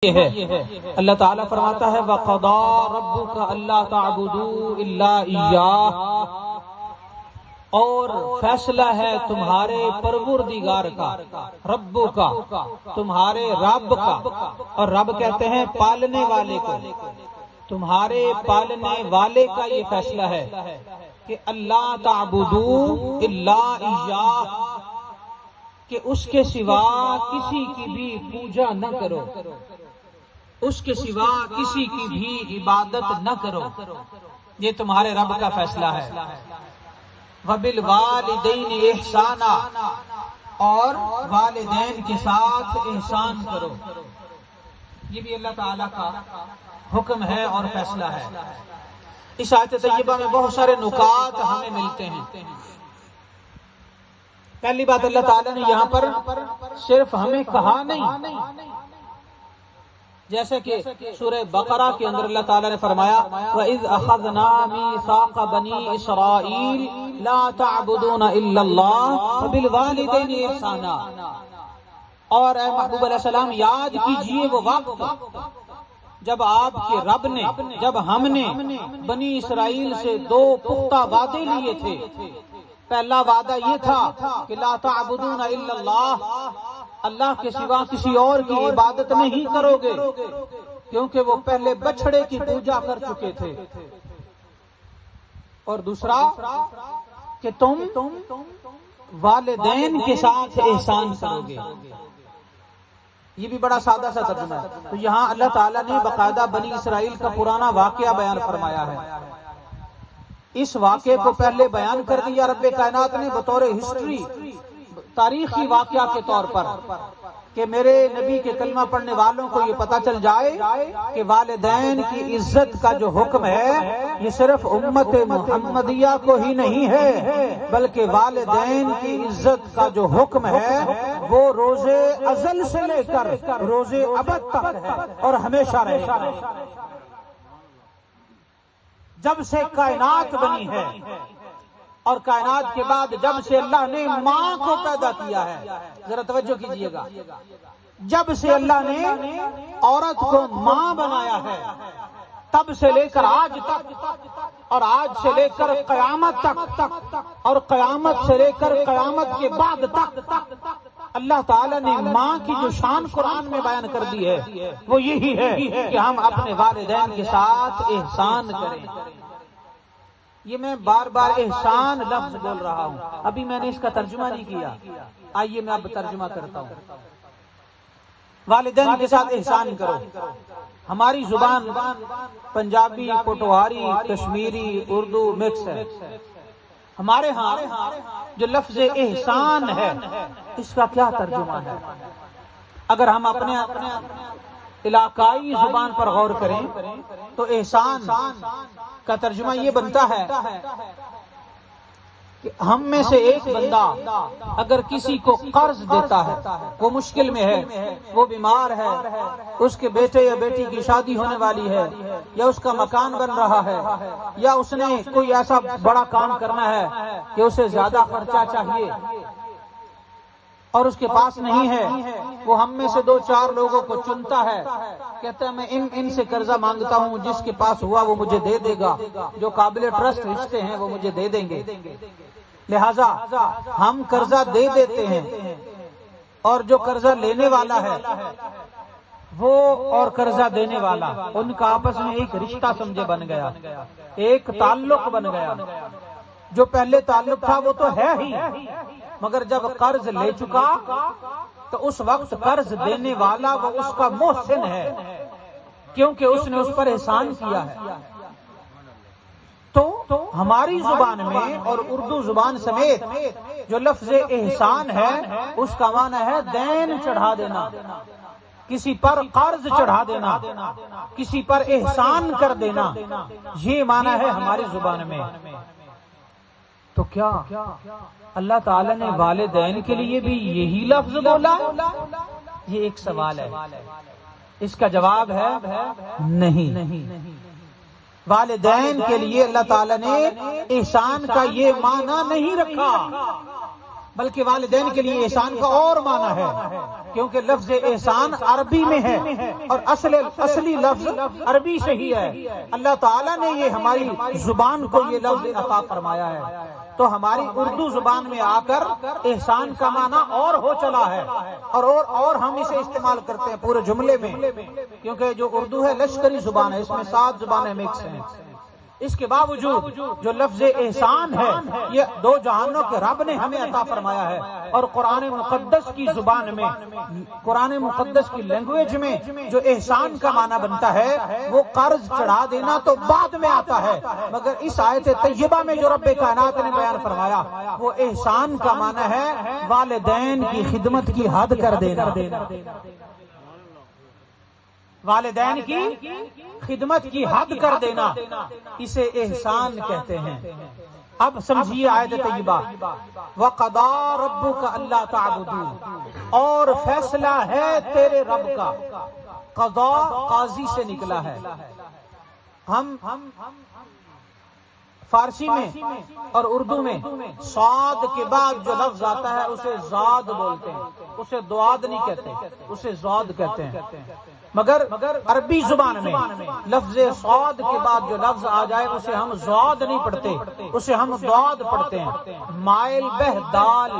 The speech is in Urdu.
یہ ہے اللہ تعالیٰ فرماتا ہے وَقَضَىٰ رَبُّكَ أَلَّا تَعْبُدُوا إِلَّا إِيَّاهُ، اور فیصلہ ہے تمہارے پروردگار کا، رب کا، تمہارے رب کا، اور رب کہتے ہیں پالنے والے کو، تمہارے پالنے والے کا یہ فیصلہ ہے کہ اللہ تعبدوا الا اياه، کہ اس کے سوا کسی کی بھی پوجا نہ کرو، اس کے سوا کسی کی بھی عبادت نہ کرو، یہ تمہارے رب کا فیصلہ ہے۔ وَبِالْوَالِدَيْنِ إِحْسَانًا، اور والدین کے ساتھ احسان کرو، یہ بھی اللہ تعالیٰ کا حکم ہے اور فیصلہ ہے۔ اس آیت طیبہ میں بہت سارے نکات ہمیں ملتے ہیں۔ پہلی بات، اللہ تعالیٰ نے یہاں پر صرف ہمیں کہا نہیں، جیسے کہ سورہ بقرہ کے اندر اللہ تعالیٰ نے فرمایا وَإِذْ أَخَذْنَا مِيثَاقَ بَنِي إِسْرَائِيلَ لَا تَعْبُدُونَ إِلَّا اللَّهَ وَبِالْوَالِدَيْنِ إِحْسَانًا، اور اے محبوب علیہ السلام یاد کیجئے وہ وقت جب آپ کے رب نے، جب ہم نے بنی اسرائیل سے دو پختہ وعدے لیے تھے۔ پہلا وعدہ یہ تھا کہ لا تعبدون الا اللہ، اللہ کے سوا کسی اور کی عبادت نہیں کرو گے، کیونکہ وہ پہلے بچھڑے کی پوجا کر چکے تھے۔ اور دوسرا کہ تم والدین کے ساتھ احسان کرو گے، یہ بھی بڑا سادہ سا ترجمہ ہے۔ تو یہاں اللہ تعالیٰ نے باقاعدہ بنی اسرائیل کا پرانا واقعہ بیان فرمایا ہے۔ اس واقعے کو پہلے بیان کر دیا رب کائنات نے بطور ہسٹری، تاریخی واقعہ کے طور پر، کہ میرے نبی کے کلمہ پڑھنے والوں کو یہ پتہ چل جائے کہ والدین کی عزت کا جو حکم ہے یہ صرف امت محمدیہ کو ہی نہیں ہے، بلکہ والدین کی عزت کا جو حکم ہے وہ روز ازل سے لے کر روز ابد تک ہے اور ہمیشہ رہے گا۔ جب سے کائنات بنی ہے اور کائنات کے بعد جب سے اللہ نے ماں کو پیدا کیا ہے، ذرا توجہ کیجئے گا، جب سے اللہ نے عورت کو ماں بنایا ہے تب سے لے کر آج تک، اور آج سے لے کر قیامت تک، اور قیامت سے لے کر قیامت کے بعد تک، اللہ تعالیٰ نے ماں کی جو شان قرآن میں بیان کر دی ہے وہ یہی ہے کہ ہم اپنے والدین کے ساتھ احسان کریں۔ یہ میں بار بار احسان لفظ بول رہا ہوں، ابھی میں نے اس کا ترجمہ نہیں کیا، آئیے میں اب ترجمہ کرتا ہوں۔ والدین کے ساتھ احسان کرو، ہماری زبان پنجابی، پٹواری، کشمیری، اردو مکس ہے۔ ہمارے ہاں جو لفظ احسان ہے اس کا کیا ترجمہ ہے؟ اگر ہم اپنے علاقائی زبان پر غور کریں تو احسان کا ترجمہ یہ بنتا ہے کہ ہم میں سے ایک بندہ اگر کسی کو قرض دیتا ہے، وہ مشکل میں ہے، وہ بیمار ہے، اس کے بیٹے یا بیٹی کی شادی ہونے والی ہے، یا اس کا مکان بن رہا ہے، یا اس نے کوئی ایسا بڑا کام کرنا ہے کہ اسے زیادہ خرچہ چاہیے اور اس کے پاس نہیں ہے، وہ ہم میں سے دو چار لوگوں کو چنتا ہے، کہتا ہے میں ان سے قرضہ مانگتا ہوں، جس کے پاس ہوا وہ مجھے دے دے گا، جو قابل ٹرسٹ رشتے ہیں وہ مجھے دے دیں گے، لہذا ہم قرضہ دے دیتے ہیں، اور جو قرضہ لینے والا ہے وہ اور قرضہ دینے والا، ان کا آپس میں ایک رشتہ سمجھے بن گیا، ایک تعلق بن گیا۔ جو پہلے تعلق تھا وہ تو ہے ہی، مگر جب قرض لے چکا تو اس وقت قرض دینے والا وہ اس کا محسن ہے، کیونکہ اس نے اس پر احسان کیا ہے۔ تو ہماری زبان میں اور اردو زبان سمیت جو لفظ احسان ہے اس کا معنی ہے دین چڑھا دینا، کسی پر قرض چڑھا دینا، کسی پر احسان کر دینا، یہ معنی ہے ہماری زبان میں۔ تو کیا اللہ تعالیٰ نے والدین کے لیے بھی یہی لفظ بولا؟ یہ ایک سوال ہے، اس کا جواب ہے نہیں۔ والدین کے لیے اللہ تعالیٰ نے احسان کا یہ معنی نہیں رکھا بلکہ والدین کے لیے احسان کا اور معنی ہے، کیونکہ لفظ احسان عربی میں ہے اور اصلی لفظ عربی سے ہی ہے۔ اللہ تعالیٰ نے یہ ہماری زبان کو یہ لفظ عطا فرمایا ہے، تو ہماری اردو زبان میں آ کر احسان کا معنی اور ہو چلا ہے، اور ہم اسے استعمال کرتے ہیں پورے جملے میں، کیونکہ جو اردو ہے لشکری زبان ہے، اس میں 7 زبانیں مکس ہیں۔ اس کے باوجود جو لفظ احسان ہے یہ 2 جہانوں کے رب نے ہمیں عطا فرمایا ہے، اور قرآن مقدس کی زبان میں، قرآن مقدس کی لینگویج میں جو احسان کا معنی بنتا ہے وہ قرض چڑھا دینا تو بعد میں آتا ہے، مگر اس آیت طیبہ میں جو رب کائنات نے بیان فرمایا وہ احسان کا معنی ہے والدین کی خدمت کی حد کر دینا، والدین کی خدمت کی حد کر دینا، اسے احسان کہتے ہیں۔ اب سمجھیے آیت طیبہ، وَقَضَىٰ رَبُّكَ أَلَّا تَعْبُدُوا، اور فیصلہ ہے تیرے رب کا۔ قضا قاضی سے نکلا ہے۔ ہم فارسی میں اور اردو میں صاد کے بعد جو لفظ آتا ہے اسے زاد بولتے ہیں، اسے دواد نہیں کہتے، اسے زاد کہتے ہیں، مگر عربی زبان میں لفظ صاد کے بعد جو لفظ آ جائے اسے ہم زاد نہیں پڑھتے، اسے ہم دواد پڑھتے ہیں۔ مائل بہ دال